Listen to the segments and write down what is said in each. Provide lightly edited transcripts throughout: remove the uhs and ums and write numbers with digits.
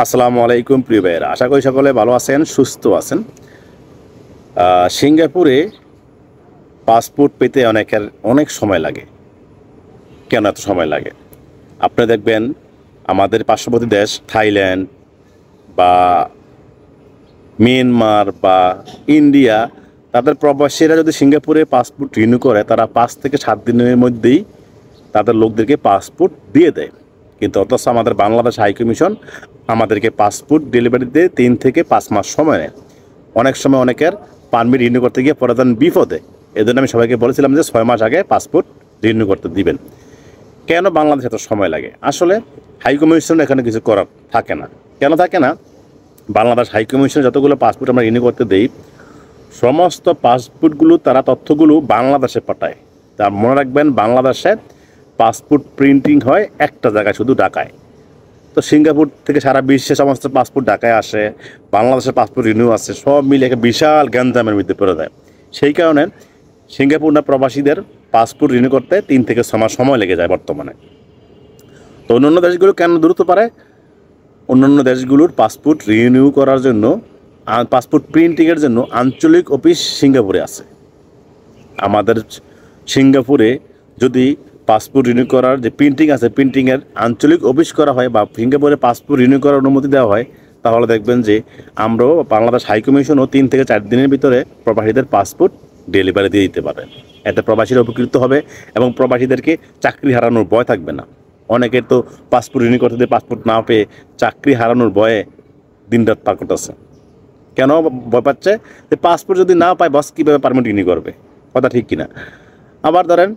আসসালামু আলাইকুম প্রিয় ভাইয়েরা, আশা করি সকলে ভালো আছেন, সুস্থ আছেন। সিঙ্গাপুরে পাসপোর্ট পেতে অনেক সময় লাগে। কেন এত সময় লাগে? আপনি দেখবেন আমাদের পার্শ্ববর্তী দেশ থাইল্যান্ড বা মিয়ানমার বা ইন্ডিয়া, তাদের প্রবাসীরা যদি সিঙ্গাপুরে পাসপোর্ট রিনিউ করে, তারা 5 থেকে 7 দিনের মধ্যেই তাদের লোকদেরকে পাসপোর্ট দিয়ে দেয়। কিন্তু অথচ আমাদের বাংলাদেশ হাইকমিশন আমাদেরকে পাসপোর্ট ডেলিভারিতে 3 থেকে 5 মাস সময় নেয়। অনেক সময় অনেকের পারমিট রিনিউ করতে গিয়ে পরে দেন বিপদে। এই জন্য আমি সবাইকে বলেছিলাম যে 6 মাস আগে পাসপোর্ট রিনিউ করতে দিবেন। কেন বাংলাদেশে এত সময় লাগে? আসলে হাইকমিশন এখানে কিছু করার থাকে না। কেন থাকে না? বাংলাদেশ হাইকমিশন যতগুলো পাসপোর্ট আমরা রিনিউ করতে দিই, সমস্ত পাসপোর্টগুলো তারা তথ্যগুলো বাংলাদেশে পাঠায়। তা মনে রাখবেন, বাংলাদেশে পাসপোর্ট প্রিন্টিং হয় একটা জায়গায়, শুধু ঢাকায়। তো সিঙ্গাপুর থেকে সারা বিশ্বে সমস্ত পাসপোর্ট ঢাকায় আসে, বাংলাদেশের পাসপোর্ট রিনিউ আছে, সব মিলে একটা বিশাল গ্যাঞ্জামের মধ্যে পড়ে যায়। সেই কারণে সিঙ্গাপুর না প্রবাসীদের পাসপোর্ট রিনিউ করতে 3 থেকে 6 মাস সময় লেগে যায় বর্তমানে। তো অন্যান্য দেশগুলো কেন দ্রুত পারে? অন্যান্য দেশগুলোর পাসপোর্ট রিনিউ করার জন্য, পাসপোর্ট প্রিন্টিংয়ের জন্য আঞ্চলিক অফিস সিঙ্গাপুরে আছে। আমাদের সিঙ্গাপুরে যদি পাসপোর্ট রিনিউ করার যে প্রিন্টিং আছে, প্রিন্টিংয়ের আঞ্চলিক অফিস করা হয় বা সিঙ্গাপুরে পাসপোর্ট রিনিউ করার অনুমতি দেওয়া হয়, তাহলে দেখবেন যে আমরাও বাংলাদেশ হাইকমিশনও 3 থেকে 4 দিনের ভিতরে প্রবাসীদের পাসপোর্ট ডেলিভারি দিয়ে দিতে পারে। এতে প্রবাসীরা উপকৃত হবে এবং প্রবাসীদেরকে চাকরি হারানোর ভয় থাকবে না। অনেকের তো পাসপোর্ট রিনিউ করতে দিয়ে পাসপোর্ট না পেয়ে চাকরি হারানোর ভয়ে দিনরাত পার করতেছে। কেন ভয় পাচ্ছে? যে পাসপোর্ট যদি না পায়, বস কীভাবে পারমিট রিনিউ করবে? কথা ঠিক কিনা? আবার ধরেন,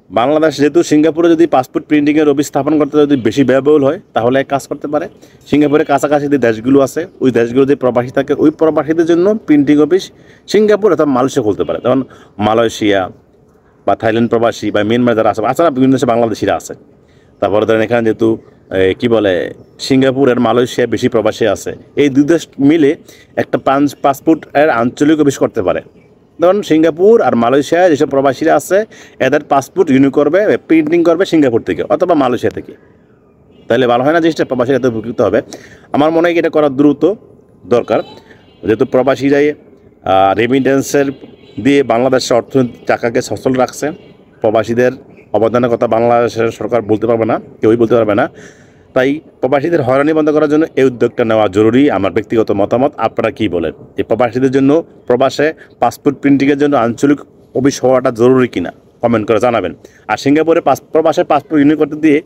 বাংলাদেশ যেহেতু সিঙ্গাপুরে যদি পাসপোর্ট প্রিন্টিংয়ের অফিস স্থাপন করতে যদি বেশি ব্যয়বহুল হয়, তাহলে এক কাজ করতে পারে, সিঙ্গাপুরের কাছাকাছি যে দেশগুলো আছে, ওই দেশগুলো যে প্রবাসী থাকে, ওই প্রবাসীদের জন্য প্রিন্টিং অফিস সিঙ্গাপুর অথবা মালয়েশিয়া খুলতে পারে। যেমন মালয়েশিয়া বা থাইল্যান্ড প্রবাসী বা মিয়ানমার যারা আছে, আছাড়া বিভিন্ন দেশে বাংলাদেশিরা আছে। তারপরে ধরেন এখানে যেহেতু কি বলে, সিঙ্গাপুর আর মালয়েশিয়া বেশি প্রবাসী আছে, এই দুই দেশ মিলে একটা পাসপোর্টের আঞ্চলিক অফিস করতে পারে। ধরুন সিঙ্গাপুর আর মালয়েশিয়ায় যেসব প্রবাসীরা আছে, এদের পাসপোর্ট রিনিউ করবে, প্রিন্টিং করবে সিঙ্গাপুর থেকে অথবা মালয়েশিয়া থেকে। তাহলে ভালো হয় না? জিনিসটা প্রবাসীরা এত উপকৃত হবে। আমার মনে হয় এটা করা দ্রুত দরকার, যেহেতু প্রবাসীরাই রেমিটেন্সের দিয়ে বাংলাদেশের অর্থনৈতিক টাকাকে সচল রাখছে। প্রবাসীদের অবদানের কথা বাংলাদেশের সরকার বলতে পারবে না, কেউই বলতে পারবে না। তাই প্রবাসীদের হয়রানি বন্ধ করার জন্য এই উদ্যোগটা নেওয়া জরুরি। আমার ব্যক্তিগত মতামত, আপনারা কি বলেন? এই প্রবাসীদের জন্য প্রবাসে পাসপোর্ট প্রিন্টিংয়ের জন্য আঞ্চলিক অফিস হওয়াটা জরুরি কিনা কমেন্ট করে জানাবেন। আর সিঙ্গাপুরে প্রবাসে পাসপোর্ট রিনিউ করতে দিয়ে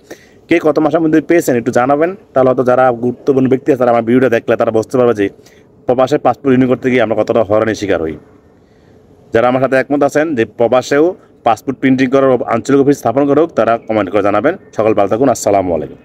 কে কত মাসের মধ্যে পেয়েছেন একটু জানাবেন। তাহলে হয়তো যারা গুরুত্বপূর্ণ ব্যক্তি আছে, তারা আমার ভিডিওটা দেখলে তারা বুঝতে পারবে যে প্রবাসে পাসপোর্ট রিনিউ করতে গিয়ে আমরা কতটা হয়রানির শিকার হই। যারা আমার সাথে একমত আছেন যে প্রবাসেও পাসপোর্ট প্রিন্টিং করার আঞ্চলিক অফিস স্থাপন করা হোক, তারা কমেন্ট করে জানাবেন। সকল ভালো থাকুন। আসসালামু আলাইকুম।